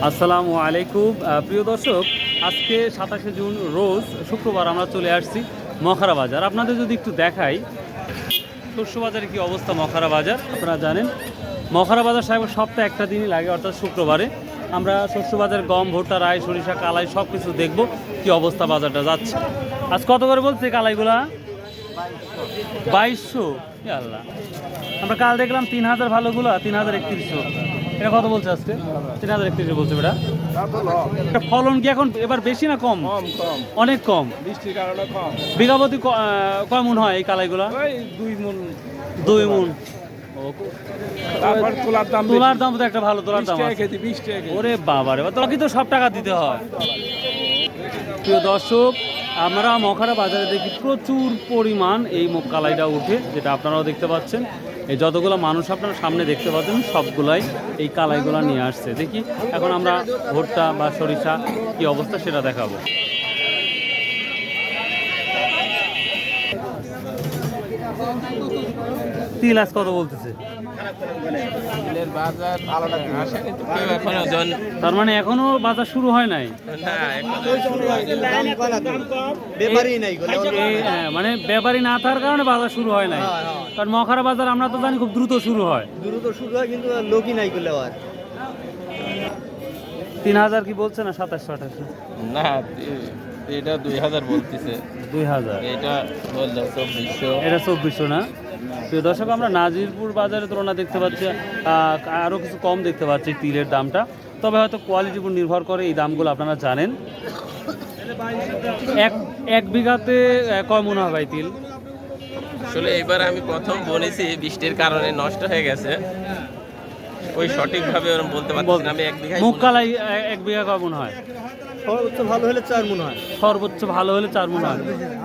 আসসালামু আলাইকুম প্রিয় দর্শক, আজকে 27শে জুন রোজ শুক্রবার আমরা চলে আসছি মখারা বাজার। আপনাদের যদি একটু দেখাই শস্য বাজারে কী অবস্থা। মখারা বাজার আপনারা জানেন, মখারা বাজার সাহেব সপ্তাহে একটা দিনই লাগে, অর্থাৎ শুক্রবারে। আমরা শস্য বাজার গম, ভুট্টা, রাই, সরিষা, কালাই সব কিছু দেখবো কী অবস্থা বাজারটা যাচ্ছে। আজ কত করে বলছে কালাইগুলা? 2200। আল্লাহ, আমরা কাল দেখলাম 3000 ভালোগুলা 3031। এটা কত বলছে আজকে? 3031 বলছে। এটা ফলন কি এখন এবার বেশি না কম? অনেক কম, বৃষ্টির কারণে কম। বিঘাপতি কয় মন হয় এই কালাইগুলা? 2 মণ। 2 মন। তারপর তোলার দাম তো একটা ভালো তোলার দাম আছে। 20 টাকা। ওরে বাবা রে, তোকে তো সব টাকা দিতে হয়। প্রিয় দর্শক, আমরা মখারা বাজারে দেখি প্রচুর পরিমাণ এই কালাইটা উঠে, যেটা আপনারাও দেখতে পাচ্ছেন। এই যতগুলো মানুষ আপনারা সামনে দেখতে পাচ্ছেন সবগুলাই এই কালাইগুলা নিয়ে আসছে। দেখি এখন আমরা ভুট্টা বা সরিষা কি অবস্থা সেটা দেখাবো। তিল আজ কত বলতেছে? তার মানে এখনো বাজার শুরু হয় নাই, মানে ব্যাপারী না থাকার কারণে বাজার শুরু হয় নাই। কারণ মখারা বাজার আমরা তো জানি খুব দ্রুত শুরু হয়, কিন্তু লোকই নাই করলে আর 3000 কি বলছে না 2700-2800? না, এটা 2000 বলতেছে। 2000, এটা বললো 2400। এটা 2400 না? প্রিয় দর্শক, আমরা নাজিরপুর বাজারের তুলনা দেখতে পাচ্ছি আরও কিছু কম দেখতে পাচ্ছি তিলের দামটা। তবে হয়তো কোয়ালিটির উপর নির্ভর করে এই দামগুলো আপনারা জানেন। এক বিঘাতে কয় মন হয় ভাই তিল? আসলে এবার আমি প্রথম বলেছি, বৃষ্টির কারণে নষ্ট হয়ে গেছে, ওই সঠিকভাবে ওরকম বলতে পারছি না। আমি এক বিঘা মুগ কালাই এক বিঘা কয় মন হয়? সর্বোচ্চ ভালো হলে 4 মণ হয়। সর্বোচ্চ ভালো হলে 4 মন হয়,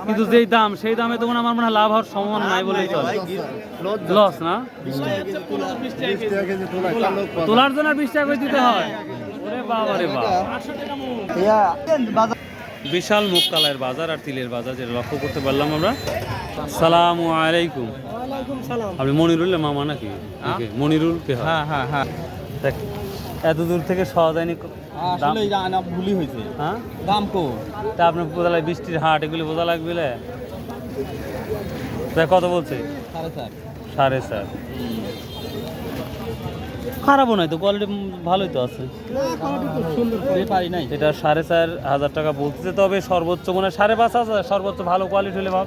কিন্তু যেই দাম সেই দামে তখন আমার মনে হয় লাভ হওয়ার সম্ভাবনা নাই বলেই চলে। লস না? তোলার জন্য 20 টাকা করে দিতে হয়। ওরে বাবা রে বাবা, বিশাল মুগ কালাইয়ের বাজার আর তিলের বাজার যেটা লক্ষ্য করতে পারলাম আমরা। আসসালামু আলাইকুম। আপনি মনিরুল মামা নাকি? মনিরুল কে? হ্যাঁ হ্যাঁ হ্যাঁ। দেখ, এত দূর থেকে সহজায়নি আসলে জানা ভুলই হয়েছে। হ্যাঁ, দাম কো তা আপনার বোঝা লাগে বৃষ্টির হাট, এগুলি বোঝা লাগবে। দেখ কত বলছে? 4.5। খারাপও নয় তো, কোয়ালিটি ভালোই তো আছে। পারি নাই। এটা 4,500 টাকা বলতেছে, তবে সর্বোচ্চ মনে হয় 5,500 সর্বোচ্চ ভালো কোয়ালিটি হলে ভাব।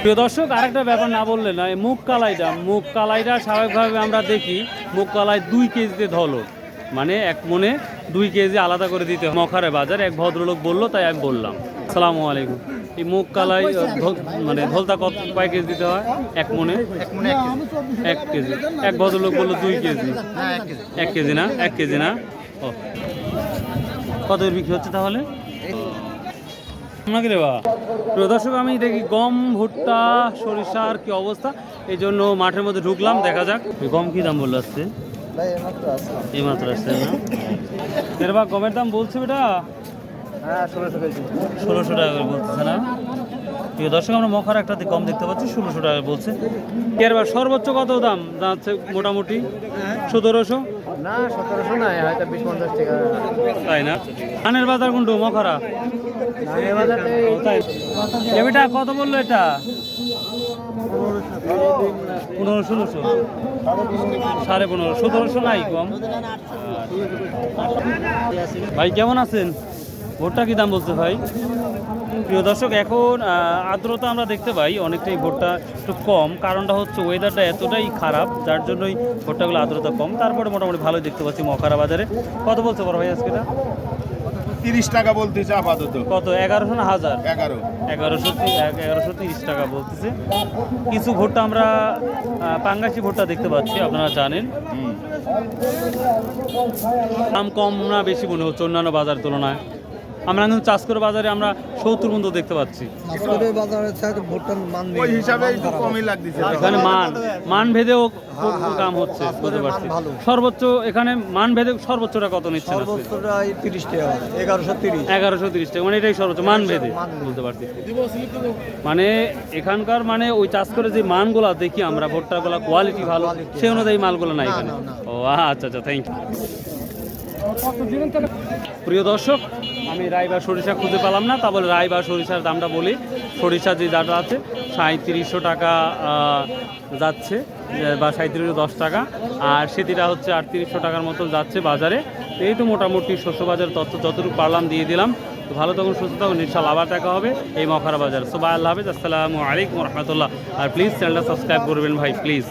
প্রিয় দর্শক, আরেকটা ব্যাপার না বললে না, এই মুগ কালাইটা স্বাভাবিকভাবে আমরা দেখি মুগ কালাই 2 কেজিতে ধলো, মানে এক মনে 2 কেজি আলাদা করে দিতে হয় মখারে বাজার। এক ভদ্রলোক বললো, তাই আমি বললাম। আসসালামু আলাইকুম। এই মুগ কালাই মানে ধলতা কয় কেজি দিতে হয়? এক মনে 1 কেজি। এক ভদ্রলোক বললো 2 কেজি। 1 কেজি না? 1 কেজি না? ও, কত বিক্রি হচ্ছে তাহলে? প্রিয় দর্শক, আমি দেখি গম, ভুট্টা, সরিষার কি অবস্থা, এই জন্য মাঠের মধ্যে ঢুকলাম। দেখা যাক গম কি দাম বললো আসছে। এই মাত্র আসছে না? এর বা গমের দাম বলছে বেটা 1600 টাকা করে বলতেছে না? প্রিয় দর্শক, আমরা মখার একটা কম দেখতে পাচ্ছি, 1600 টাকা বলছে। এরবার সর্বোচ্চ কত দাম যাচ্ছে? মোটামুটি 1700 না, 1700 না, হয়তো 20-50 টাকা। তাই না? ধানের বাজার কোনটু? মখারা তাই? বেটা কত বললো এটা? 1500-1600, 15.5, 1700 নাই কম। ভাই কেমন আছেন? ভুট্টা কি দাম বলছে ভাই? প্রিয় দর্শক, এখন আর্দ্রতা আমরা দেখতে পাই অনেকটাই ভুট্টা একটু কম। কারণটা হচ্ছে ওয়েদারটা এতটাই খারাপ, যার জন্যই ভুট্টাগুলো আর্দ্রতা কম। তারপরে মোটামুটি ভালোই দেখতে পাচ্ছি মখারা বাজারে। কত বলছে বড় ভাই আজকে? 30 টাকা বলতেছে আপাতত। কত? 1100 না 1000? 1130 টাকা বলতেছে। কিছু ভুট্টা আমরা পাঙ্গাসি ভুট্টা দেখতে পাচ্ছি, আপনারা জানেন। দাম কম না বেশি মনে হচ্ছে অন্যান্য বাজার তুলনায়? আমরা কিন্তু চাষকর বাজারে আমরা 70 পর্যন্ত দেখতে পাচ্ছি। আজকের বাজারে চাইতে ভুট্টার মান নেই। ওই হিসাবে একটু কমই লাগতেছে। এখানে মান ভেদেও দাম হচ্ছে, বুঝতে পারছি। সর্বোচ্চ এখানে মান ভেদে সর্বোচ্চটা কত নিচ্ছে? সর্বোচ্চটা 30 টাকা, 1130। 1130 টাকা, মানে এটাই সর্বোচ্চ মান ভেদে, বুঝতে পারছি। মানে এখানকার মানে ওই চাষ করে যে মানগুলা দেখি আমরা, ভুট্টাগুলা কোয়ালিটি ভালো, সেই অনুযায়ী মালগুলো নাই এখানে। ও আচ্ছা আচ্ছা, থ্যাংক ইউ। প্রিয় দর্শক, আমি রায়বা সরিষা খুঁজে পেলাম না, তা বলে রায়বা সরিষার দামটা বলি। সরিষা যে দামটা আছে 3700 টাকা যাচ্ছে, বা 3710 টাকা, আর সেটিটা হচ্ছে 3800 টাকার মতো যাচ্ছে বাজারে। তো এই তো মোটামুটি শস্য বাজার তথ্য যতটুকু পারলাম দিয়ে দিলাম। তো ভালো তখন সুস্থ থাকুন, ইনশাআল্লাহ আবার দেখা হবে এই মখারা বাজার। সো বাই, আল্লাহ হাফেজ, আসসালামু আলাইকুম রহমতুল্লাহ। আর প্লিজ চ্যানেলটা সাবস্ক্রাইব করবেন ভাই, প্লিজ।